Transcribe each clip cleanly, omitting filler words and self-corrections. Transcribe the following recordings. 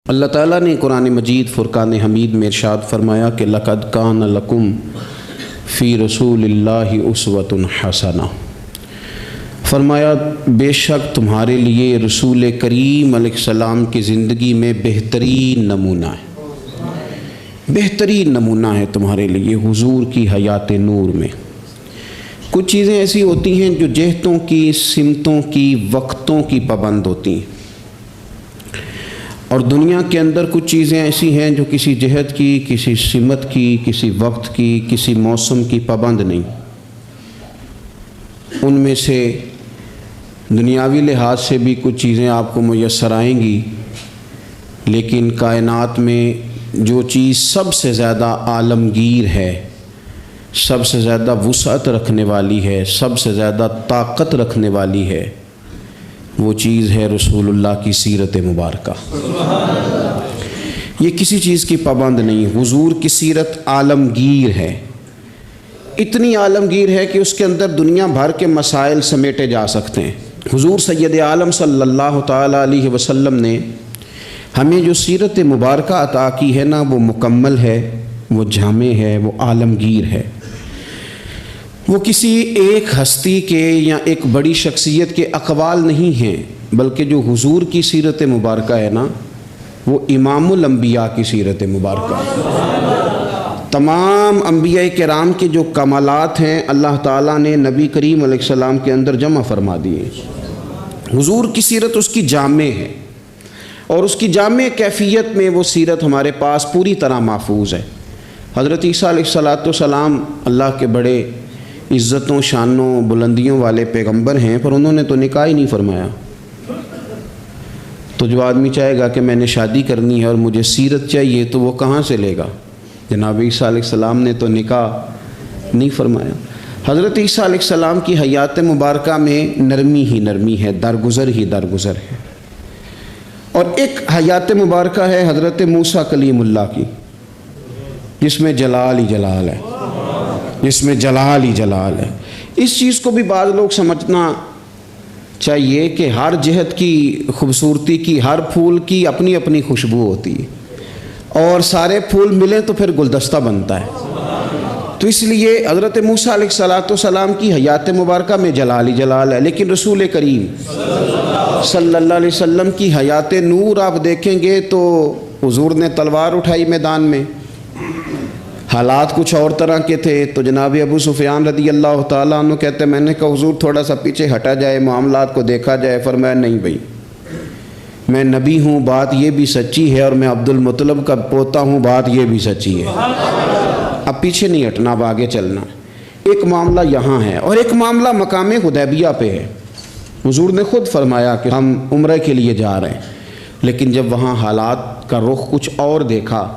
اللہ تعالیٰ نے قرآن مجید فرقان حمید میں ارشاد فرمایا کہ لقد کان لکم فی رسول اللہ اسوۃ حسنہ، فرمایا بے شک تمہارے لیے رسول کریم علیہ السلام کی زندگی میں بہترین نمونہ ہے، بہترین نمونہ ہے تمہارے لیے حضور کی حیات نور میں۔ کچھ چیزیں ایسی ہوتی ہیں جو جہتوں کی، سمتوں کی، وقتوں کی پابند ہوتی ہیں، اور دنیا کے اندر کچھ چیزیں ایسی ہیں جو کسی جہت کی، کسی سمت کی، کسی وقت کی، کسی موسم کی پابند نہیں۔ ان میں سے دنیاوی لحاظ سے بھی کچھ چیزیں آپ کو میسر آئیں گی، لیکن کائنات میں جو چیز سب سے زیادہ عالمگیر ہے، سب سے زیادہ وسعت رکھنے والی ہے، سب سے زیادہ طاقت رکھنے والی ہے، وہ چیز ہے رسول اللہ کی سیرت مبارکہ۔ یہ کسی چیز کی پابند نہیں، حضور کی سیرت عالمگیر ہے، اتنی عالمگیر ہے کہ اس کے اندر دنیا بھر کے مسائل سمیٹے جا سکتے ہیں۔ حضور سید عالم صلی اللہ تعالیٰ علیہ وسلم نے ہمیں جو سیرت مبارکہ عطا کی ہے نا، وہ مکمل ہے، وہ جامع ہے، وہ عالمگیر ہے۔ وہ کسی ایک ہستی کے یا ایک بڑی شخصیت کے اقوال نہیں ہیں، بلکہ جو حضور کی سیرت مبارکہ ہے نا، وہ امام الانبیاء کی سیرت مبارکہ ہے۔ تمام انبیاء کرام کے جو کمالات ہیں اللہ تعالیٰ نے نبی کریم علیہ السلام کے اندر جمع فرما دیے۔ حضور کی سیرت اس کی جامع ہے، اور اس کی جامع کیفیت میں وہ سیرت ہمارے پاس پوری طرح محفوظ ہے۔ حضرت عیسیٰ علیہ السلام اللہ کے بڑے عزتوں، شانوں، بلندیوں والے پیغمبر ہیں، پر انہوں نے تو نکاح ہی نہیں فرمایا۔ تو جو آدمی چاہے گا کہ میں نے شادی کرنی ہے اور مجھے سیرت چاہیے، تو وہ کہاں سے لے گا؟ جناب عیسیٰ علیہ السلام نے تو نکاح نہیں فرمایا۔ حضرت عیسیٰ علیہ السلام کی حیات مبارکہ میں نرمی ہی نرمی ہے، درگزر ہی درگزر ہے۔ اور ایک حیات مبارکہ ہے حضرت موسیٰ کلیم اللہ کی، جس میں جلال ہی جلال ہے، جس میں جلال ہی جلال ہے۔ اس چیز کو بھی بعض لوگ سمجھنا چاہیے کہ ہر جہت کی خوبصورتی کی، ہر پھول کی اپنی اپنی خوشبو ہوتی ہے، اور سارے پھول ملیں تو پھر گلدستہ بنتا ہے۔ تو اس لیے حضرت موسیٰ علیہ السلام کی حیات مبارکہ میں جلال ہی جلال ہے، لیکن رسول کریم صلی اللہ علیہ وسلم کی حیات نور آپ دیکھیں گے تو حضور نے تلوار اٹھائی میدان میں، حالات کچھ اور طرح کے تھے، تو جناب ابو سفیان رضی اللہ تعالیٰ عنہ کہتے ہیں میں نے کہا حضور تھوڑا سا پیچھے ہٹا جائے، معاملات کو دیکھا جائے۔ فرمایا نہیں بھائی، میں نبی ہوں، بات یہ بھی سچی ہے، اور میں عبد المطلب کا پوتا ہوں، بات یہ بھی سچی ہے۔ اب پیچھے نہیں ہٹنا، اب آگے چلنا۔ ایک معاملہ یہاں ہے، اور ایک معاملہ مقام حدیبیہ پہ ہے۔ حضور نے خود فرمایا کہ ہم عمرہ کے لیے جا رہے ہیں، لیکن جب وہاں حالات کا رخ کچھ اور دیکھا،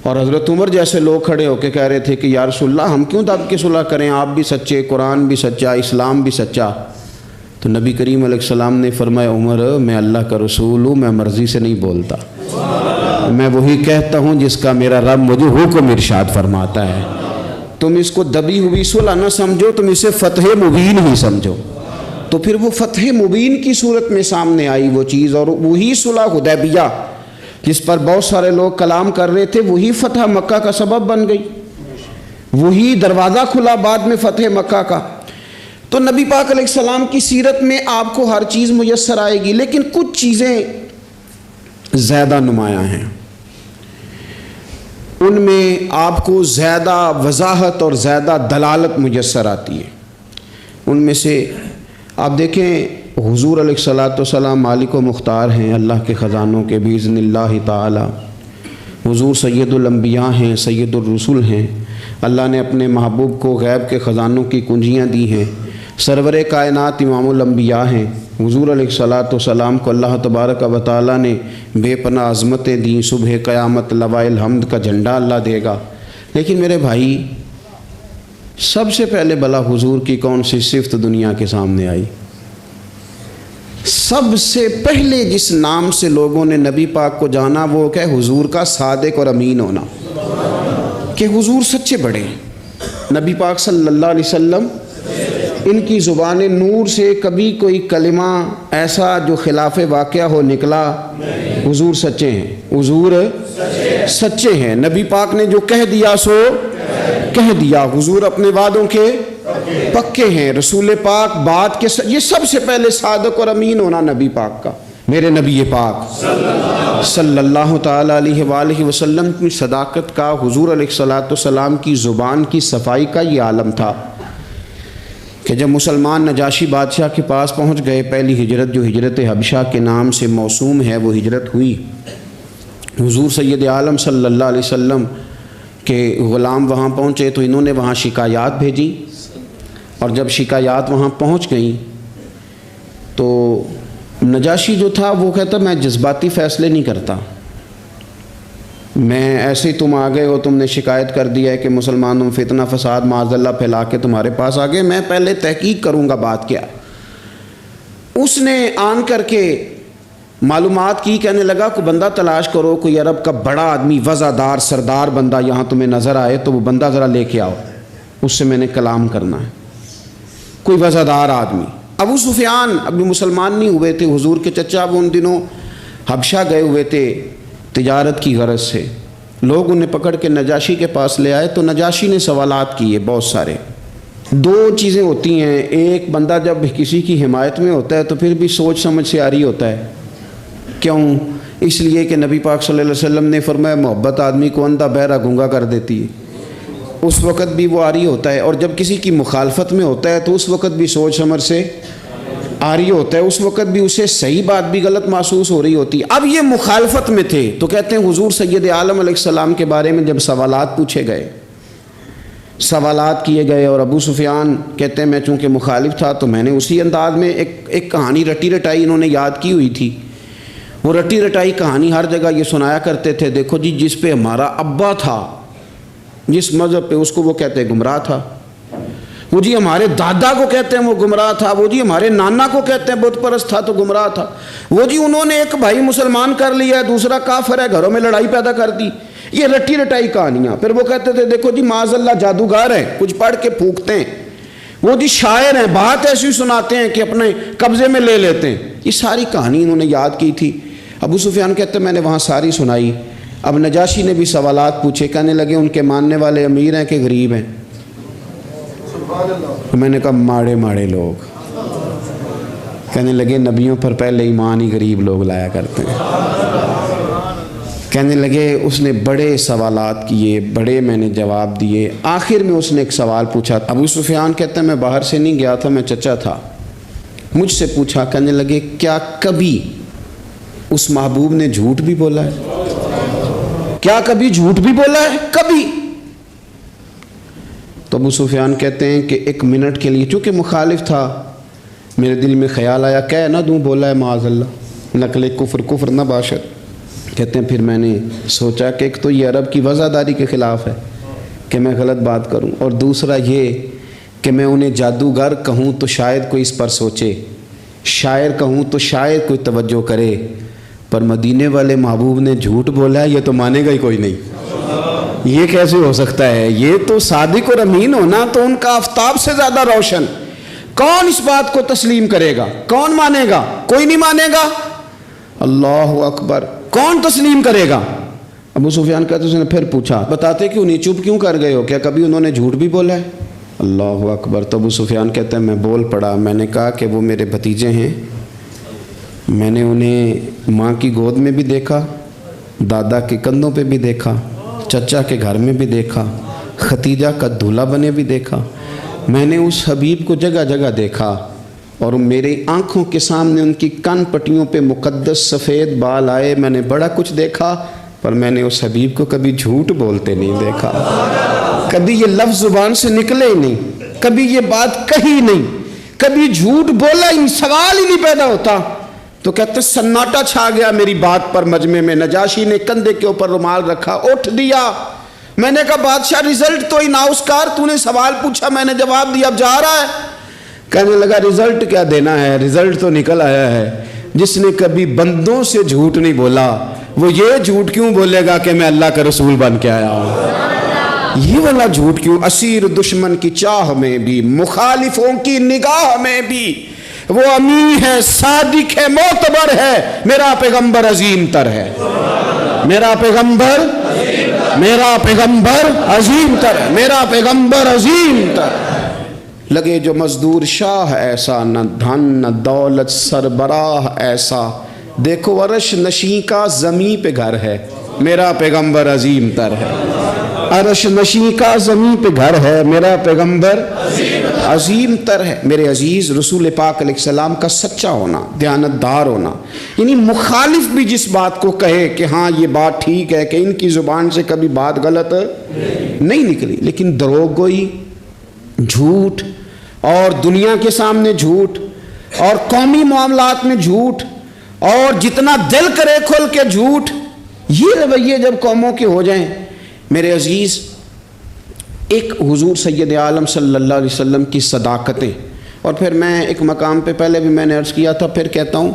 اور حضرت عمر جیسے لوگ کھڑے ہو کے کہہ رہے تھے کہ یا رسول اللہ ہم کیوں دب کے صلح کریں، آپ بھی سچے، قرآن بھی سچا، اسلام بھی سچا۔ تو نبی کریم علیہ السلام نے فرمایا عمر میں اللہ کا رسول ہوں، میں مرضی سے نہیں بولتا، میں وہی کہتا ہوں جس کا میرا رب مجھے حکم ارشاد فرماتا ہے۔ تم اس کو دبی ہوئی صلح نہ سمجھو، تم اسے فتح مبین ہی سمجھو۔ تو پھر وہ فتح مبین کی صورت میں سامنے آئی وہ چیز، اور وہی صلح حدیبیہ جس پر بہت سارے لوگ کلام کر رہے تھے، وہی فتح مکہ کا سبب بن گئی، وہی دروازہ کھلا بعد میں فتح مکہ کا۔ تو نبی پاک علیہ السلام کی سیرت میں آپ کو ہر چیز میسر آئے گی، لیکن کچھ چیزیں زیادہ نمایاں ہیں، ان میں آپ کو زیادہ وضاحت اور زیادہ دلالت میسر آتی ہے۔ ان میں سے آپ دیکھیں حضور علیہ السلام مالک و مختار ہیں اللہ کے خزانوں کے باذن اللہ تعالی۔ حضور سید الانبیاء ہیں، سید الرسل ہیں، اللہ نے اپنے محبوب کو غیب کے خزانوں کی کنجیاں دی ہیں۔ سرور کائنات امام الانبیاء ہیں۔ حضور علیہ السلام کو اللہ تبارک و تعالی نے بے پناہ عظمتیں دیں، صبح قیامت لواء الحمد کا جھنڈا اللہ دے گا۔ لیکن میرے بھائی، سب سے پہلے بلا حضور کی کون سی صفت دنیا کے سامنے آئی؟ سب سے پہلے جس نام سے لوگوں نے نبی پاک کو جانا وہ کہ حضور کا صادق اور امین ہونا، کہ حضور سچے بڑے ہیں۔ نبی پاک صلی اللہ علیہ وسلم ان کی زبان نور سے کبھی کوئی کلمہ ایسا جو خلاف واقعہ ہو نکلا حضور سچے ہیں، حضور سچے ہیں، نبی پاک نے جو کہہ دیا سو کہہ دیا، حضور اپنے وعدوں کے پکے ہیں، رسول پاک بات کے یہ سب سے پہلے صادق اور امین ہونا نبی پاک کا، میرے نبی پاک صلی اللہ تعالی علیہ وآلہ وسلم کی صداقت کا، حضور علیہ الصلوۃ والسلام کی زبان کی صفائی کا یہ عالم تھا کہ جب مسلمان نجاشی بادشاہ کے پاس پہنچ گئے، پہلی ہجرت جو ہجرت حبشہ کے نام سے موسوم ہے وہ ہجرت ہوئی، حضور سید عالم صلی اللہ علیہ وسلم کے غلام وہاں پہنچے تو انہوں نے وہاں شکایات بھیجی، اور جب شکایات وہاں پہنچ گئیں تو نجاشی جو تھا وہ کہتا میں جذباتی فیصلے نہیں کرتا، میں ایسے ہی تم آ گئے ہو، تم نے شکایت کر دیا ہے کہ مسلمانوں فتنہ فساد معاذ اللہ پھیلا کے تمہارے پاس آ گئے، میں پہلے تحقیق کروں گا بات کیا۔ اس نے آن کر کے معلومات کی، کہنے لگا کوئی بندہ تلاش کرو، کوئی عرب کا بڑا آدمی وزادار سردار بندہ یہاں تمہیں نظر آئے تو وہ بندہ ذرا لے کے آؤ، اس سے میں نے کلام کرنا ہے، کوئی وزادار آدمی۔ ابو سفیان ابھی مسلمان نہیں ہوئے تھے، حضور کے چچا وہ ان دنوں حبشہ گئے ہوئے تھے تجارت کی غرض سے، لوگ انہیں پکڑ کے نجاشی کے پاس لے آئے تو نجاشی نے سوالات کیے بہت سارے۔ دو چیزیں ہوتی ہیں، ایک بندہ جب کسی کی حمایت میں ہوتا ہے تو پھر بھی سوچ سمجھ سے آری ہوتا ہے، کیوں؟ اس لیے کہ نبی پاک صلی اللہ علیہ وسلم نے فرمایا محبت آدمی کو اندھا بہرا گونگا کر دیتی ہے، اس وقت بھی وہ آری ہوتا ہے، اور جب کسی کی مخالفت میں ہوتا ہے تو اس وقت بھی سوچ سمجھ سے آری ہوتا ہے، اس وقت بھی اسے صحیح بات بھی غلط محسوس ہو رہی ہوتی ہے۔ اب یہ مخالفت میں تھے تو کہتے ہیں حضور سید عالم علیہ السلام کے بارے میں جب سوالات پوچھے گئے، سوالات کیے گئے، اور ابو سفیان کہتے ہیں میں چونکہ مخالف تھا تو میں نے اسی انداز میں ایک کہانی رٹی رٹائی انہوں نے یاد کی ہوئی تھی، وہ رٹی رٹائی کہانی ہر جگہ یہ سنایا کرتے تھے، دیکھو جی جس پہ ہمارا ابا تھا، جس مذہب پہ اس کو وہ کہتے ہیں گمراہ تھا، وہ جی ہمارے دادا کو کہتے ہیں وہ گمراہ تھا، وہ جی ہمارے نانا کو کہتے ہیں بت پرست تھا تو گمراہ تھا، وہ جی انہوں نے ایک بھائی مسلمان کر لیا ہے دوسرا کافر ہے، گھروں میں لڑائی پیدا کر دی، یہ رٹی رٹائی کہانیاں۔ پھر وہ کہتے تھے دیکھو جی معاذ اللہ جادوگر ہیں، کچھ پڑھ کے پھونکتے ہیں، وہ جی شاعر ہیں، بات ایسی سناتے ہیں کہ اپنے قبضے میں لے لیتے ہیں، یہ ساری کہانی انہوں نے یاد کی تھی۔ ابو سفیان کہتے ہیں میں نے وہاں ساری سنائی، اب نجاشی نے بھی سوالات پوچھے، کہنے لگے ان کے ماننے والے امیر ہیں کہ غریب ہیں؟ میں نے کہا ماڑے ماڑے لوگ۔ کہنے لگے نبیوں پر پہلے ایمان ہی غریب لوگ لایا کرتے ہیں۔ کہنے لگے اس نے بڑے سوالات کیے، بڑے میں نے جواب دیے، آخر میں اس نے ایک سوال پوچھا۔ ابو سفیان کہتے ہیں میں باہر سے نہیں گیا تھا، میں چچا تھا، مجھ سے پوچھا، کہنے لگے کیا کبھی اس محبوب نے جھوٹ بھی بولا ہے؟ کیا کبھی جھوٹ بھی بولا ہے؟ کبھی؟ تو ابو سفیان کہتے ہیں کہ ایک منٹ کے لیے چونکہ مخالف تھا میرے دل میں خیال آیا کہہ نہ دوں بولا ہے معاذ اللہ، نقل کفر نہ باشد۔ کہتے ہیں پھر میں نے سوچا کہ ایک تو یہ عرب کی وزاداری کے خلاف ہے کہ میں غلط بات کروں، اور دوسرا یہ کہ میں انہیں جادوگر کہوں تو شاید کوئی اس پر سوچے، شاعر کہوں تو شاید کوئی توجہ کرے، پر مدینے والے محبوب نے جھوٹ بولا ہے یہ تو مانے گا ہی کوئی نہیں، یہ کیسے ہو سکتا ہے؟ یہ تو صادق اور امین ہونا تو ان کا آفتاب سے زیادہ روشن، کون اس بات کو تسلیم کرے گا؟ کون مانے گا؟ کوئی نہیں مانے گا۔ اللہ اکبر، کون تسلیم کرے گا؟ ابو سفیان کہتے اس نے پھر پوچھا بتاتے کیوں نہیں، چپ کیوں کر گئے ہو، کیا کبھی انہوں نے جھوٹ بھی بولا ہے؟ اللہ اکبر۔ تو ابو سفیان کہتے ہیں میں بول پڑا، میں نے کہا کہ وہ میرے بھتیجے ہیں، میں نے انہیں ماں کی گود میں بھی دیکھا، دادا کے کندھوں پہ بھی دیکھا، چچا کے گھر میں بھی دیکھا، ختیجہ کا دولہا بنے بھی دیکھا، میں نے اس حبیب کو جگہ جگہ دیکھا، اور میری آنکھوں کے سامنے ان کی کان پٹیوں پہ مقدس سفید بال آئے، میں نے بڑا کچھ دیکھا، پر میں نے اس حبیب کو کبھی جھوٹ بولتے نہیں دیکھا، کبھی یہ لفظ زبان سے نکلے ہی نہیں، کبھی یہ بات کہی نہیں، کبھی جھوٹ بولا ہی، سوال ہی نہیں پیدا ہوتا۔ تو کہتے سناٹا چھا گیا میری بات پر مجمع میں، نجاشی نے کندھے کے اوپر رومال رکھا، اٹھ دیا۔ میں نے کہا بادشاہ رزلٹ تو ہی ناؤسکار، تو نے سوال پوچھا میں نے جواب دیا، اب جا رہا ہے؟ کہنے لگا رزلٹ کیا دینا ہے، رزلٹ تو نکل آیا ہے، جس نے کبھی بندوں سے جھوٹ نہیں بولا وہ یہ جھوٹ کیوں بولے گا کہ میں اللہ کا رسول بن کے آیا ہوں؟ یہ والا جھوٹ کیوں؟ اسیر دشمن کی چاہ میں بھی، مخالفوں کی نگاہ میں بھی، وہ امی ہے، صادق ہے، معتبر ہے، میرا پیغمبر عظیم تر ہے، میرا پیغمبر عظیم تر ہے، میرا پیغمبر عظیم تر ہے۔ لگے جو مزدور شاہ ایسا، نہ دھن نہ دولت سربراہ ایسا، دیکھو عرش نشیں کا زمین پہ گھر ہے، میرا پیغمبر عظیم تر ہے۔ عرش نشیں کا زمین پہ گھر ہے، میرا پیغمبر عظیم تر ہے۔ میرے عزیز، رسول پاک علیہ السلام کا سچا ہونا، دیانتدار ہونا، یعنی مخالف بھی جس بات کو کہے کہ ہاں یہ بات ٹھیک ہے، کہ ان کی زبان سے کبھی بات غلط نہیں نکلی، لیکن دروغ گوئی، جھوٹ، اور دنیا کے سامنے جھوٹ، اور قومی معاملات میں جھوٹ، اور جتنا دل کرے کھل کے جھوٹ، یہ رویے جب قوموں کے ہو جائیں، میرے عزیز، ایک حضور سید عالم صلی اللہ علیہ وسلم کی صداقتیں، اور پھر میں ایک مقام پہ پہلے بھی میں نے عرض کیا تھا، پھر کہتا ہوں،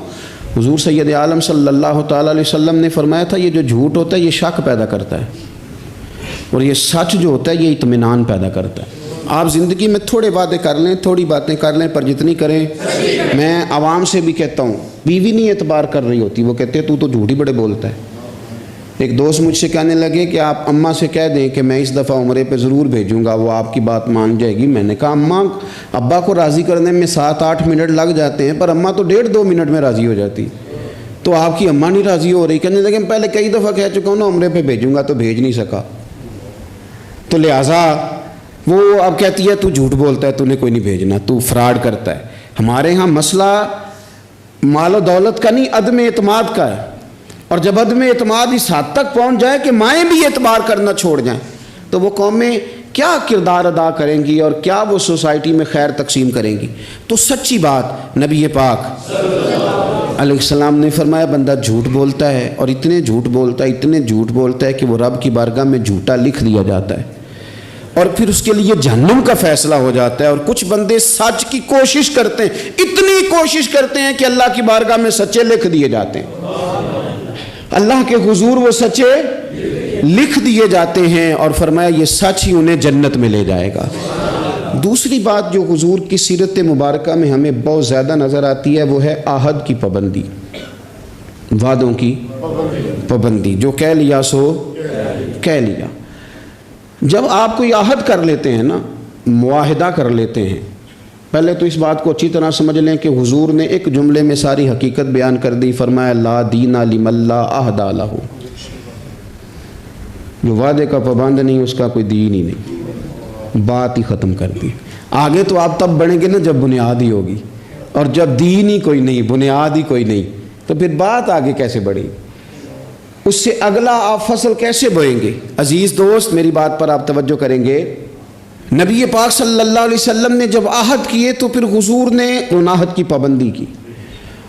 حضور سید عالم صلی اللہ تعالیٰ علیہ وسلم نے فرمایا تھا یہ جو جھوٹ ہوتا ہے یہ شک پیدا کرتا ہے، اور یہ سچ جو ہوتا ہے یہ اطمینان پیدا کرتا ہے۔ آپ زندگی میں تھوڑے وعدے کر لیں، تھوڑی باتیں کر لیں، پر جتنی کریں، میں عوام سے بھی کہتا ہوں، بیوی نہیں اعتبار کر رہی ہوتی، وہ کہتے ہیں تو جھوٹ ہی بڑے بولتا ہے۔ ایک دوست مجھ سے کہنے لگے کہ آپ اماں سے کہہ دیں کہ میں اس دفعہ عمرے پہ ضرور بھیجوں گا، وہ آپ کی بات مان جائے گی۔ میں نے کہا اماں ابا کو راضی کرنے میں 7-8 منٹ لگ جاتے ہیں، پر اماں تو 1.5-2 منٹ میں راضی ہو جاتی، تو آپ کی اماں نہیں راضی ہو رہی۔ کہنے لگے پہلے کئی دفعہ کہہ چکا ہوں نا عمرے پہ بھیجوں گا، تو بھیج نہیں سکا، تو لہٰذا وہ اب کہتی ہے تو جھوٹ بولتا ہے، تو نے کوئی نہیں بھیجنا، تو فراڈ کرتا ہے۔ ہمارے ہاں مسئلہ مال و دولت کا نہیں، عدم اعتماد کا ہے، اور جب عدم اعتماد اس حد تک پہنچ جائے کہ مائیں بھی اعتبار کرنا چھوڑ جائیں، تو وہ قومیں کیا کردار ادا کریں گی اور کیا وہ سوسائٹی میں خیر تقسیم کریں گی؟ تو سچی بات، نبی پاک علیہ السلام نے فرمایا بندہ جھوٹ بولتا ہے، اور اتنے جھوٹ بولتا ہے کہ وہ رب کی بارگاہ میں جھوٹا لکھ دیا جاتا ہے، اور پھر اس کے لیے جہنم کا فیصلہ ہو جاتا ہے۔ اور کچھ بندے سچ کی کوشش کرتے ہیں، اتنی کوشش کرتے ہیں کہ اللہ کی بارگاہ میں سچے لکھ دیے جاتے ہیں، اللہ کے حضور وہ سچے لکھ دیے جاتے ہیں، اور فرمایا یہ سچ ہی انہیں جنت میں لے جائے گا۔ دوسری بات جو حضور کی سیرت مبارکہ میں ہمیں بہت زیادہ نظر آتی ہے وہ ہے عہد کی پابندی، وعدوں کی پابندی، جو کہہ لیا سو کہہ لیا۔ جب آپ کوئی عہد کر لیتے ہیں نا، معاہدہ کر لیتے ہیں، پہلے تو اس بات کو اچھی طرح سمجھ لیں کہ حضور نے ایک جملے میں ساری حقیقت بیان کر دی، فرمایا لا دین لمن لا عہد لہ، جو وعدے کا پابند نہیں اس کا کوئی دین ہی نہیں، بات ہی ختم کر دی۔ آگے تو آپ تب بڑھیں گے نا جب بنیاد ہی ہوگی، اور جب دین ہی کوئی نہیں، بنیاد ہی کوئی نہیں، تو پھر بات آگے کیسے بڑھے گی؟ اس سے اگلا آپ فصل کیسے بوئیں گے؟ عزیز دوست، میری بات پر آپ توجہ کریں گے، نبی پاک صلی اللہ علیہ وسلم نے جب عہد کیے تو پھر حضور نے ان عہد کی پابندی کی،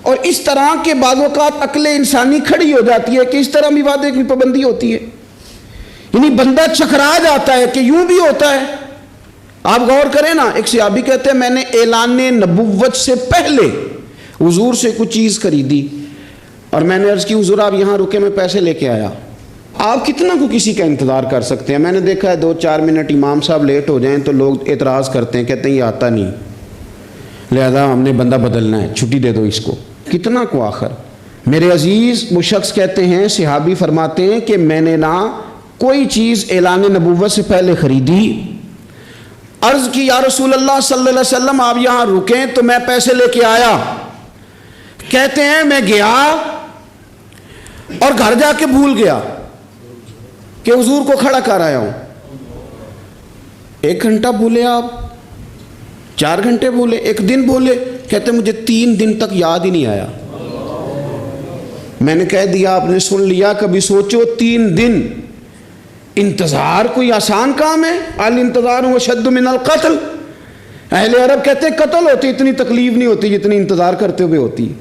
اور اس طرح کے بعض اوقات عقل انسانی کھڑی ہو جاتی ہے کہ اس طرح بھی وعدے کی پابندی ہوتی ہے، یعنی بندہ چکرا جاتا ہے کہ یوں بھی ہوتا ہے۔ آپ غور کریں نا، ایک صحابی کہتے ہیں میں نے اعلان نبوت سے پہلے حضور سے کچھ چیز خریدی، اور میں نے عرض کی حضور آپ یہاں رکے، میں پیسے لے کے آیا۔ آپ کتنا کو کسی کا انتظار کر سکتے ہیں؟ میں نے دیکھا ہے 2-4 منٹ امام صاحب لیٹ ہو جائیں تو لوگ اعتراض کرتے ہیں، کہتے ہیں یہ آتا نہیں، لہذا ہم نے بندہ بدلنا ہے، چھٹی دے دو اس کو۔ کتنا کو آخر؟ میرے عزیز، وہ شخص کہتے ہیں، صحابی فرماتے ہیں کہ میں نے نہ کوئی چیز اعلان نبوت سے پہلے خریدی، عرض کی یا رسول اللہ صلی اللہ علیہ وسلم آپ یہاں رکیں تو میں پیسے لے کے آیا۔ کہتے ہیں میں گیا اور گھر جا کے بھول گیا کہ حضور کو کھڑا کر آیا ہوں۔ 1 گھنٹہ بھولے آپ، 4 گھنٹے بھولے، 1 دن بھولے، کہتے مجھے 3 دن تک یاد ہی نہیں آیا۔ میں نے کہہ دیا آپ نے سن لیا، کبھی سوچو 3 دن انتظار کوئی آسان کام ہے؟ الانتظار اشد من القتل، اہل عرب کہتے ہیں قتل ہوتی اتنی تکلیف نہیں ہوتی جتنی انتظار کرتے ہوئے ہوتی،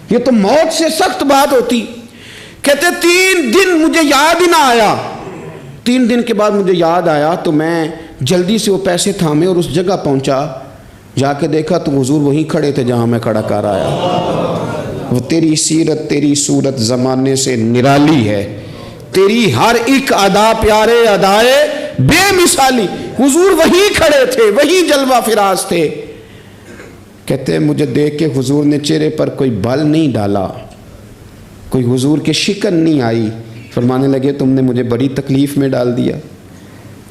یہ تو موت سے سخت بات ہوتی۔ کہتے 3 دن مجھے یاد ہی نہ آیا۔ 3 دن کے بعد مجھے یاد آیا تو میں جلدی سے وہ پیسے تھامے اور اس جگہ پہنچا، جا کے دیکھا تو حضور وہیں کھڑے تھے جہاں میں کھڑا کر آیا۔ وہ تیری سیرت تیری صورت زمانے سے نرالی ہے، تیری ہر ایک ادا پیارے ادائے بے مثالی۔ حضور وہیں کھڑے تھے، وہیں جلوہ فراز تھے۔ کہتے ہیں مجھے دیکھ کے حضور نے چہرے پر کوئی بل نہیں ڈالا، کوئی حضور کے شکن نہیں آئی. فرمانے لگے تم نے مجھے بڑی تکلیف میں ڈال دیا،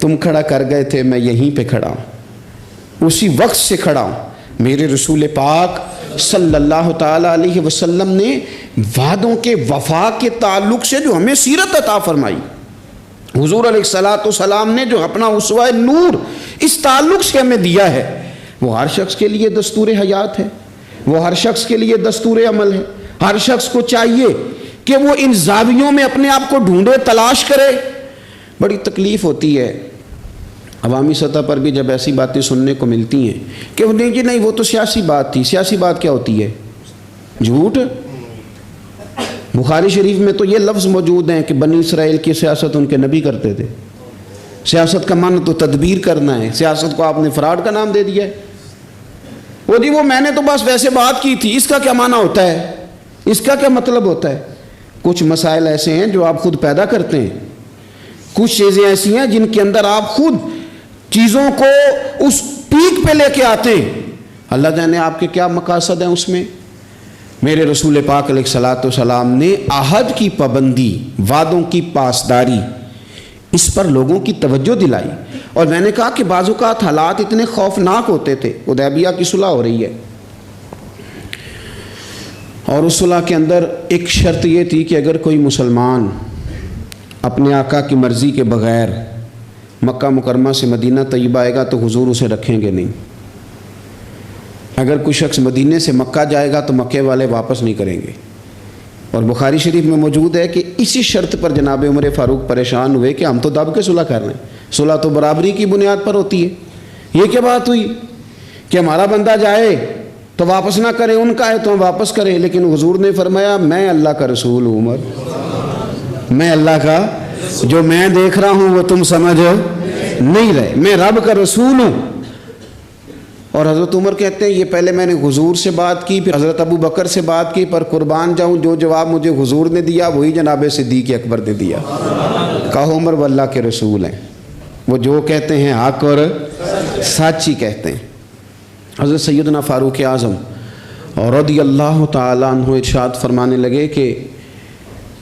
تم کھڑا کر گئے تھے، میں یہیں پہ کھڑا ہوں، اسی وقت سے کھڑا ہوں. میرے رسول پاک صلی اللہ تعالیٰ علیہ وسلم نے وعدوں کے وفا کے تعلق سے جو ہمیں سیرت عطا فرمائی، حضور علیہ الصلوۃ والسلام نے جو اپنا اسوہ نور اس تعلق سے ہمیں دیا ہے، وہ ہر شخص کے لیے دستور حیات ہے، وہ ہر شخص کے لیے دستور عمل ہے. ہر شخص کو چاہیے کہ وہ ان زاویوں میں اپنے آپ کو ڈھونڈے، تلاش کرے. بڑی تکلیف ہوتی ہے عوامی سطح پر بھی جب ایسی باتیں سننے کو ملتی ہیں کہ نہیں جی نہیں وہ تو سیاسی بات تھی. سیاسی بات کیا ہوتی ہے؟ جھوٹ. بخاری شریف میں تو یہ لفظ موجود ہیں کہ بنی اسرائیل کی سیاست ان کے نبی کرتے تھے. سیاست کا معنی تو تدبیر کرنا ہے، سیاست کو آپ نے فراڈ کا نام دے دیا ہے. وہ جی وہ میں نے تو بس ویسے بات کی تھی، اس کا کیا معنی ہوتا ہے، اس کا کیا مطلب ہوتا ہے؟ کچھ مسائل ایسے ہیں جو آپ خود پیدا کرتے ہیں، کچھ چیزیں ایسی ہیں جن کے اندر آپ خود چیزوں کو اس پیک پہ لے کے آتے ہیں. اللہ جانے آپ کے کیا مقاصد ہیں اس میں. میرے رسول پاک علیہ الصلوۃ والسلام نے عہد کی پابندی، وعدوں کی پاسداری، اس پر لوگوں کی توجہ دلائی. اور میں نے کہا کہ بعض اوقات حالات اتنے خوفناک ہوتے تھے. حدیبیہ کی صلح ہو رہی ہے اور اس صلح کے اندر ایک شرط یہ تھی کہ اگر کوئی مسلمان اپنے آقا کی مرضی کے بغیر مکہ مکرمہ سے مدینہ طیبہ آئے گا تو حضور اسے رکھیں گے نہیں. اگر کوئی شخص مدینے سے مکہ جائے گا تو مکے والے واپس نہیں کریں گے. اور بخاری شریف میں موجود ہے کہ اسی شرط پر جناب عمر فاروق پریشان ہوئے کہ ہم تو دب کے صلح کر رہے ہیں، صلح تو برابری کی بنیاد پر ہوتی ہے. یہ کیا بات ہوئی کہ ہمارا بندہ جائے تو واپس نہ کرے، ان کا ہے تو ہم واپس کریں. لیکن حضور نے فرمایا میں اللہ کا رسول ہوں عمر، میں اللہ کا، جو میں دیکھ رہا ہوں وہ تم سمجھ نہیں رہے، میں رب کا رسول ہوں. اور حضرت عمر کہتے ہیں یہ پہلے میں نے حضور سے بات کی، پھر حضرت ابو بکر سے بات کی، پر قربان جاؤں جو جواب مجھے حضور نے دیا وہی جناب صدیق اکبر نے دیا. کہو عمر وہ اللہ کے رسول ہیں، وہ جو کہتے ہیں حق اور سچ ہی کہتے ہیں. حضرت سیدنا فاروق اعظم اور رضی اللہ تعالیٰ عنہ ارشاد فرمانے لگے کہ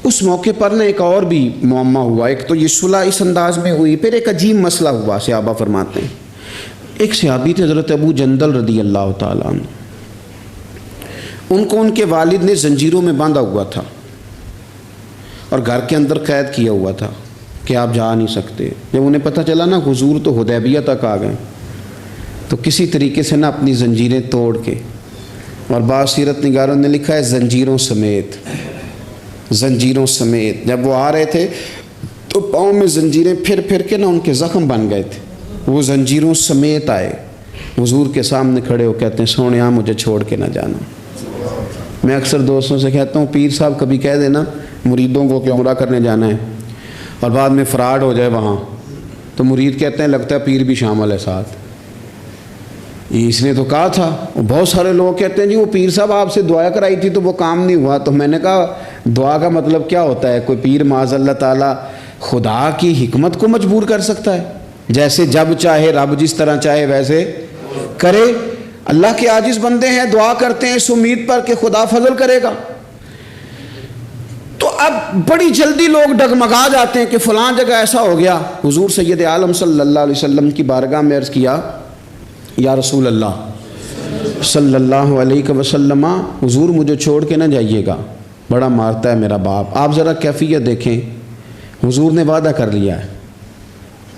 اس موقع پر نہ ایک اور بھی معمہ ہوا. ایک تو یہ صلح اس انداز میں ہوئی، پھر ایک عجیب مسئلہ ہوا. صحابہ فرماتے ہیں ایک صحابی تھے حضرت ابو جندل رضی اللہ تعالیٰ عنہ، ان کو ان کے والد نے زنجیروں میں باندھا ہوا تھا اور گھر کے اندر قید کیا ہوا تھا کہ آپ جا نہیں سکتے. جب انہیں پتہ چلا نا حضور تو حدیبیہ تک آ گئے تو کسی طریقے سے نا اپنی زنجیریں توڑ کے، اور بعض سیرت نگاروں نے لکھا ہے زنجیروں سمیت، زنجیروں سمیت جب وہ آ رہے تھے تو پاؤں میں زنجیریں پھر پھر کے نا ان کے زخم بن گئے تھے. وہ زنجیروں سمیت آئے حضور کے سامنے کھڑے ہو کہتے ہیں سونیا مجھے چھوڑ کے نہ جانا. میں اکثر دوستوں سے کہتا ہوں پیر صاحب کبھی کہہ دینا مریدوں کو کہ عمرہ کرنے جانا ہے اور بعد میں فراڈ ہو جائے وہاں تو مرید کہتے ہیں لگتا ہے پیر بھی شامل ہے ساتھ. اس نے تو کہا تھا. بہت سارے لوگ کہتے ہیں جی وہ پیر صاحب آپ سے دعا کرائی تھی تو وہ کام نہیں ہوا. تو میں نے کہا دعا کا مطلب کیا ہوتا ہے؟ کوئی پیر معاذ اللہ تعالیٰ خدا کی حکمت کو مجبور کر سکتا ہے؟ جیسے جب چاہے رب جس طرح چاہے ویسے کرے. اللہ کے عاجز بندے ہیں، دعا کرتے ہیں اس امید پر کہ خدا فضل کرے گا. تو اب بڑی جلدی لوگ ڈگمگا جاتے ہیں کہ فلاں جگہ ایسا ہو گیا. حضور سید عالم صلی اللہ علیہ وسلم کی بارگاہ میں عرض کیا یا رسول اللہ صلی اللہ علیہ وسلم حضور مجھے چھوڑ کے نہ جائیے گا، بڑا مارتا ہے میرا باپ. آپ ذرا کیفیت دیکھیں، حضور نے وعدہ کر لیا ہے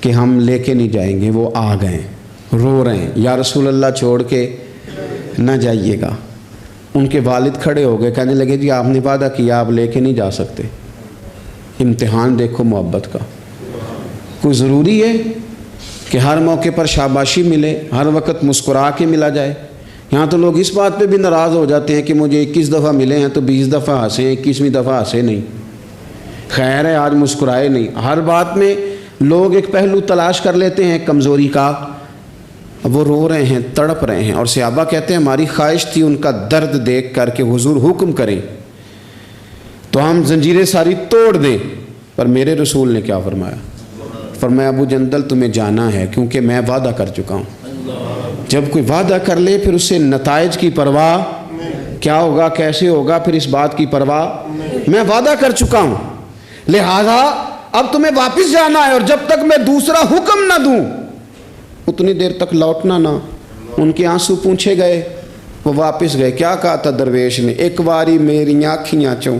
کہ ہم لے کے نہیں جائیں گے. وہ آ گئے رو رہے ہیں یا رسول اللہ چھوڑ کے نہ جائیے گا. ان کے والد کھڑے ہو گئے کہنے لگے جی آپ نے وعدہ کیا آپ لے کے نہیں جا سکتے. امتحان دیکھو محبت کا. کوئی ضروری ہے کہ ہر موقع پر شاباشی ملے، ہر وقت مسکرا کے ملا جائے؟ یہاں تو لوگ اس بات پہ بھی ناراض ہو جاتے ہیں کہ مجھے 21 دفعہ ملے ہیں تو 20 دفعہ ہنسے، 21ویں دفعہ ہنسے نہیں. خیر ہے آج مسکرائے نہیں. ہر بات میں لوگ ایک پہلو تلاش کر لیتے ہیں کمزوری کا. اب وہ رو رہے ہیں، تڑپ رہے ہیں، اور صحابہ کہتے ہیں ہماری خواہش تھی ان کا درد دیکھ کر کہ حضور حکم کریں تو ہم زنجیریں ساری توڑ دیں. پر میرے رسول نے کیا فرمایا؟ فرمایا ابو جندل تمہیں جانا ہے کیونکہ میں وعدہ کر چکا ہوں. جب کوئی وعدہ کر لے پھر اس سے نتائج کی پرواہ، کیا ہوگا کیسے ہوگا، پھر اس بات کی پرواہ، میں وعدہ کر چکا ہوں لہذا اب تمہیں واپس جانا ہے، اور جب تک میں دوسرا حکم نہ دوں اتنی دیر تک لوٹنا نہ۔ ان کے آنسو پونچھے گئے، وہ واپس گئے۔ کیا کہا تھا درویش نے؟ ایک واری میری آنکھیاں چوں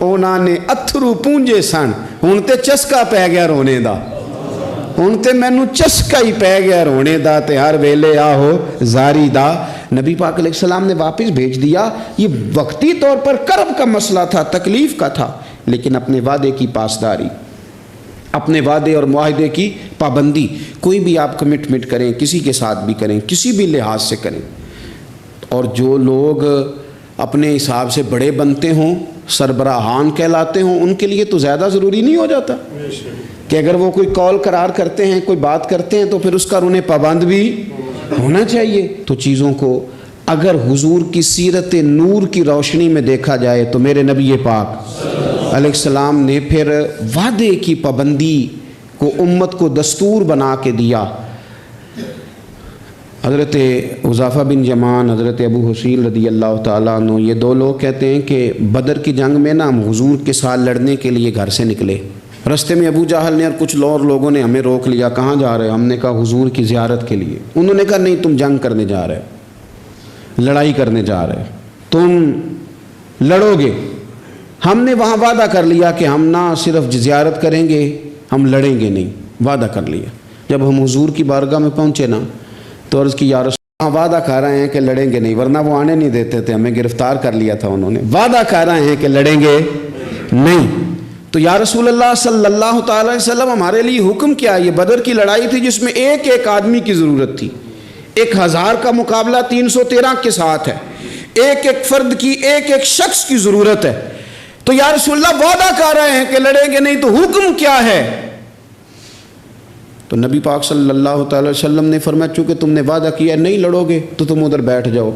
انہوں نے اتھرو پونجے سن، ہن تے چسکا پہ گیا رونے دا، ہن تے مینوں چسکا ہی پہ گیا رونے دا، تے ہر ویلے آہو زاری دا۔ نبی پاک علیہ السلام نے واپس بھیج دیا۔ یہ وقتی طور پر کرب کا مسئلہ تھا، تکلیف کا تھا، لیکن اپنے وعدے کی پاسداری، اپنے وعدے اور معاہدے کی پابندی۔ کوئی بھی آپ کمٹمنٹ کریں، کسی کے ساتھ بھی کریں، کسی بھی لحاظ سے کریں، اور جو لوگ اپنے حساب سے بڑے بنتے ہوں، سربراہان کہلاتے ہوں، ان کے لیے تو زیادہ ضروری نہیں ہو جاتا کہ اگر وہ کوئی کال قرار کرتے ہیں، کوئی بات کرتے ہیں، تو پھر اس کا انہیں پابند بھی ہونا چاہیے۔ تو چیزوں کو اگر حضور کی سیرت نور کی روشنی میں دیکھا جائے تو میرے نبی پاک علیہ السلام نے پھر وعدے کی پابندی کو امت کو دستور بنا کے دیا۔ حضرت حذیفہ بن یمان، حضرت ابو حسین رضی اللہ تعالیٰ عنہ، یہ دو لوگ کہتے ہیں کہ بدر کی جنگ میں نا ہم حضور کے ساتھ لڑنے کے لیے گھر سے نکلے، رستے میں ابو جہل نے اور کچھ اور لوگوں نے ہمیں روک لیا، کہاں جا رہے ہو؟ ہم نے کہا حضور کی زیارت کے لیے۔ انہوں نے کہا نہیں، تم جنگ کرنے جا رہے ہو، لڑائی کرنے جا رہے ہو، تم لڑو گے۔ ہم نے وہاں وعدہ کر لیا کہ ہم نہ صرف زیارت کریں گے، ہم لڑیں گے نہیں، وعدہ کر لیا۔ جب ہم حضور کی بارگاہ میں پہنچے نا تو عرض کی یا رسول اللہ، وعدہ کر رہے ہیں کہ لڑیں گے نہیں، ورنہ وہ آنے نہیں دیتے تھے، ہمیں گرفتار کر لیا تھا انہوں نے۔ وعدہ کر رہے ہیں کہ لڑیں گے نہیں، تو یا رسول اللہ صلی اللہ تعالی وسلم ہمارے لیے حکم کیا؟ یہ بدر کی لڑائی تھی جس میں ایک ایک آدمی کی ضرورت تھی، 1000 کا مقابلہ 313 کے ساتھ ہے، ایک ایک فرد کی، ایک ایک شخص کی ضرورت ہے۔ تو یا رسول اللہ وعدہ کر رہے ہیں کہ لڑیں گے نہیں، تو حکم کیا ہے؟ تو نبی پاک صلی اللہ تعالی وسلم نے فرمایا چونکہ تم نے وعدہ کیا نہیں لڑو گے تو تم ادھر بیٹھ جاؤ۔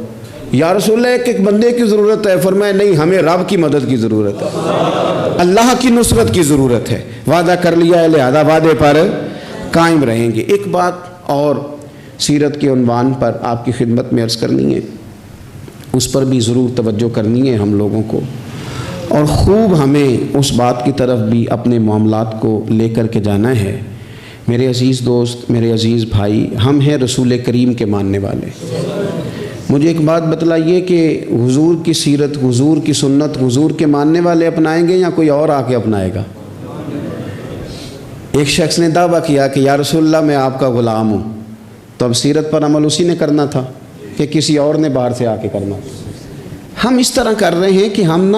یا رسول اللہ ایک ایک بندے کی ضرورت ہے، فرمایا نہیں، ہمیں رب کی مدد کی ضرورت ہے، اللہ کی نصرت کی ضرورت ہے، وعدہ کر لیا ہے لہذا وعدے پر قائم رہیں گے۔ ایک بات اور سیرت کے عنوان پر آپ کی خدمت میں عرض کرنی ہے، اس پر بھی ضرور توجہ کرنی ہے ہم لوگوں کو، اور خوب ہمیں اس بات کی طرف بھی اپنے معاملات کو لے کر کے جانا ہے۔ میرے عزیز دوست، میرے عزیز بھائی، ہم ہیں رسول کریم کے ماننے والے۔ مجھے ایک بات بتلائیے کہ حضور کی سیرت، حضور کی سنت حضور کے ماننے والے اپنائیں گے یا کوئی اور آ کے اپنائے گا؟ ایک شخص نے دعویٰ کیا کہ یا رسول اللہ میں آپ کا غلام ہوں، تو اب سیرت پر عمل اسی نے کرنا تھا کہ کسی اور نے باہر سے آ کے کرنا تھا؟ ہم اس طرح کر رہے ہیں کہ ہم نہ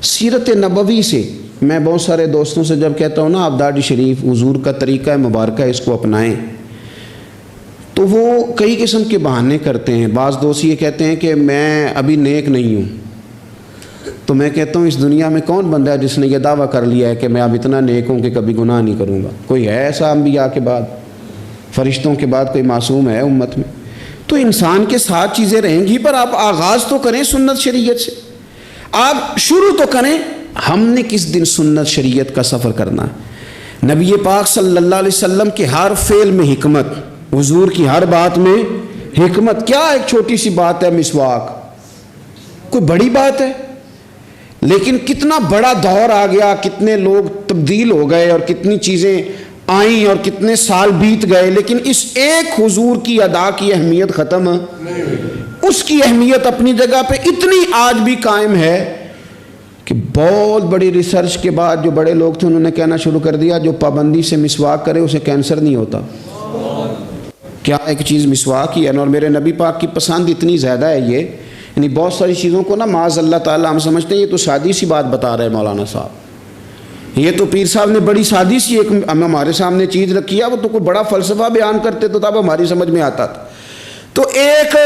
سیرت نبوی سے، میں بہت سارے دوستوں سے جب کہتا ہوں نا آپ داڑھی شریف حضور کا طریقہ مبارکہ اس کو اپنائیں، تو وہ کئی قسم کے بہانے کرتے ہیں۔ بعض دوست یہ کہتے ہیں کہ میں ابھی نیک نہیں ہوں، تو میں کہتا ہوں اس دنیا میں کون بندہ ہے جس نے یہ دعویٰ کر لیا ہے کہ میں اب اتنا نیک ہوں کہ کبھی گناہ نہیں کروں گا؟ کوئی ہے ایسا انبیاء کے بعد، فرشتوں کے بعد کوئی معصوم ہے امت میں؟ تو انسان کے ساتھ چیزیں رہیں گی، پر آپ آغاز تو کریں سنت شریعت سے، آپ شروع تو کریں۔ ہم نے کس دن سنت شریعت کا سفر کرنا ہے؟ نبی پاک صلی اللہ علیہ وسلم کے ہر فعل میں حکمت، حضور کی ہر بات میں حکمت۔ کیا ایک چھوٹی سی بات ہے مسواک، کوئی بڑی بات ہے؟ لیکن کتنا بڑا دور آ گیا، کتنے لوگ تبدیل ہو گئے اور کتنی چیزیں آئیں اور کتنے سال بیت گئے، لیکن اس ایک حضور کی ادا کی اہمیت ختم اس کی اہمیت اپنی جگہ پہ اتنی آج بھی قائم ہے کہ بہت بڑی ریسرچ کے بعد جو بڑے لوگ تھے انہوں نے کہنا شروع کر دیا جو پابندی سے مسواک کرے اسے کینسر نہیں ہوتا۔ کیا ایک چیز مسواک ہی ہے، اور میرے نبی پاک کی پسند اتنی زیادہ ہے یہ، یعنی بہت ساری چیزوں کو نا معاذ اللہ تعالیٰ ہم سمجھتے ہیں یہ تو سادی سی بات بتا رہے مولانا صاحب، یہ تو پیر صاحب نے بڑی سادی سی ایک ہمارے سامنے چیز رکھی ہے، وہ تو کوئی بڑا فلسفہ بیان کرتے تو تب ہماری سمجھ میں آتا تھا۔ تو ایک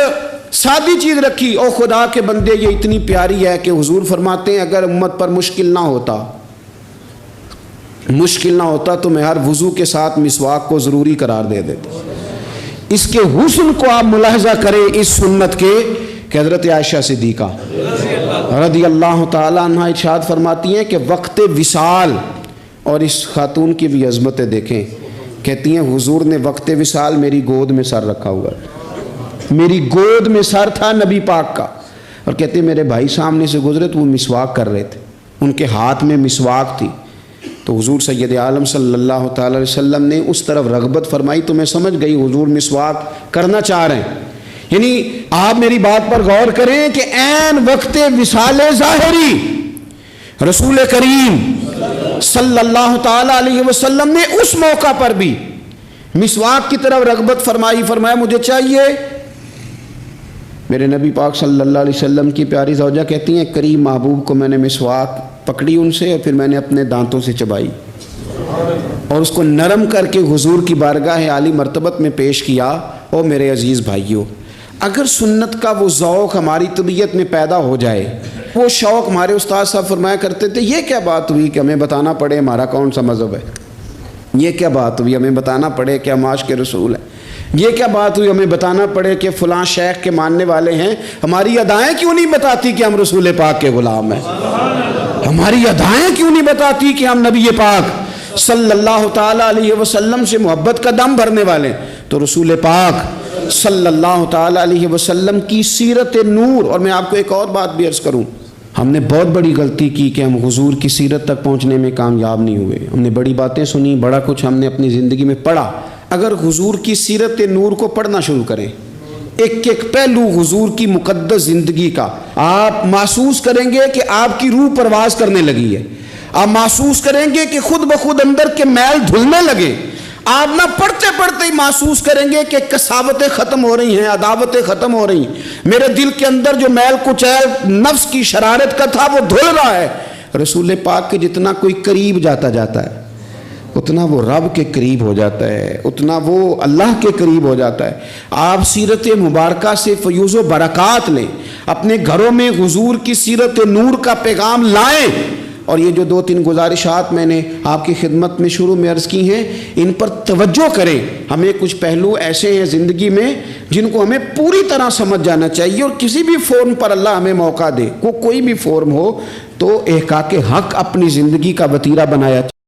سادی چیز رکھی، او خدا کے بندے یہ اتنی پیاری ہے کہ حضور فرماتے ہیں اگر امت پر مشکل نہ ہوتا تو میں ہر وضو کے ساتھ مسواک کو ضروری قرار دے دیتا۔ اس کے حسن کو آپ ملاحظہ کریں اس سنت کے کہ حضرت عائشہ صدیقہ رضی اللہ تعالیٰ عنہ ارشاد فرماتی ہیں کہ وقت وصال، اور اس خاتون کی بھی عظمتیں دیکھیں، کہتی ہیں حضور نے وقت وصال میری گود میں سر رکھا ہوا ہے، میری گود میں سر تھا نبی پاک کا. اور کہتے میرے بھائی سامنے سے گزرے تو وہ مسواک کر رہے تھے, ان کے ہاتھ میں مسواک تھی. تو حضور سید عالم صلی اللہ تعالی علیہ وسلم نے اس طرف رغبت فرمائی تو میں سمجھ گئی حضور مسواک کرنا چاہ رہے ہیں. یعنی آپ میری بات پر غور کریں کہ عین وقت وصال ظاہری رسول کریم صلی اللہ تعالی علیہ وسلم نے اس موقع پر بھی مسواک کی طرف رغبت فرمائی. فرمایا مجھے چاہیے. میرے نبی پاک صلی اللہ علیہ وسلم کی پیاری زوجہ کہتی ہیں کریم محبوب کو میں نے مسواک پکڑی ان سے اور پھر میں نے اپنے دانتوں سے چبائی اور اس کو نرم کر کے حضور کی بارگاہ عالی مرتبت میں پیش کیا. او میرے عزیز بھائیوں, اگر سنت کا وہ ذوق ہماری طبیعت میں پیدا ہو جائے, وہ شوق, ہمارے استاد صاحب فرمایا کرتے تھے یہ کیا بات ہوئی کہ ہمیں بتانا پڑے ہمارا کون سا مذہب ہے, یہ کیا بات ہوئی ہمیں بتانا پڑے کہ ہم عاشق رسول ہیں, یہ کیا بات ہوئی ہمیں بتانا پڑے کہ فلاں شیخ کے ماننے والے ہیں, ہماری ادائیں کیوں نہیں بتاتی کہ ہم رسول پاک کے غلام ہیں, ہماری ادائیں کیوں نہیں بتاتی کہ ہم نبی پاک صلی اللہ تعالی علیہ وسلم سے محبت کا دم بھرنے والے. تو رسول پاک صلی اللہ تعالی علیہ وسلم کی سیرت نور. اور میں آپ کو ایک اور بات بھی عرض کروں, ہم نے بہت بڑی غلطی کی کہ ہم حضور کی سیرت تک پہنچنے میں کامیاب نہیں ہوئے. ہم نے بڑی باتیں سنی, بڑا کچھ ہم نے اپنی زندگی میں پڑھا. اگر حضور کی سیرت نور کو پڑھنا شروع کریں, ایک ایک پہلو حضور کی مقدس زندگی کا, آپ محسوس کریں گے کہ آپ کی روح پرواز کرنے لگی ہے. آپ محسوس کریں گے کہ خود بخود اندر کے میل دھلنے لگے. آپ نہ پڑھتے پڑھتے ہی محسوس کریں گے کہ کساوتیں ختم ہو رہی ہیں, عداوتیں ختم ہو رہی ہیں. میرے دل کے اندر جو میل کچیل نفس کی شرارت کا تھا وہ دھل رہا ہے. رسول پاک کے جتنا کوئی قریب جاتا ہے اتنا وہ رب کے قریب ہو جاتا ہے, اتنا وہ اللہ کے قریب ہو جاتا ہے. آپ سیرت مبارکہ سے فیوز و برکات لیں, اپنے گھروں میں حضور کی سیرت نور کا پیغام لائیں. اور یہ جو 2-3 گزارشات میں نے آپ کی خدمت میں شروع میں عرض کی ہیں, ان پر توجہ کریں. ہمیں کچھ پہلو ایسے ہیں زندگی میں جن کو ہمیں پوری طرح سمجھ جانا چاہیے, اور کسی بھی فورم پر اللہ ہمیں موقع دے, کوئی بھی فورم ہو, تو احقاق حق اپنی زندگی کا وتیرہ بنایا.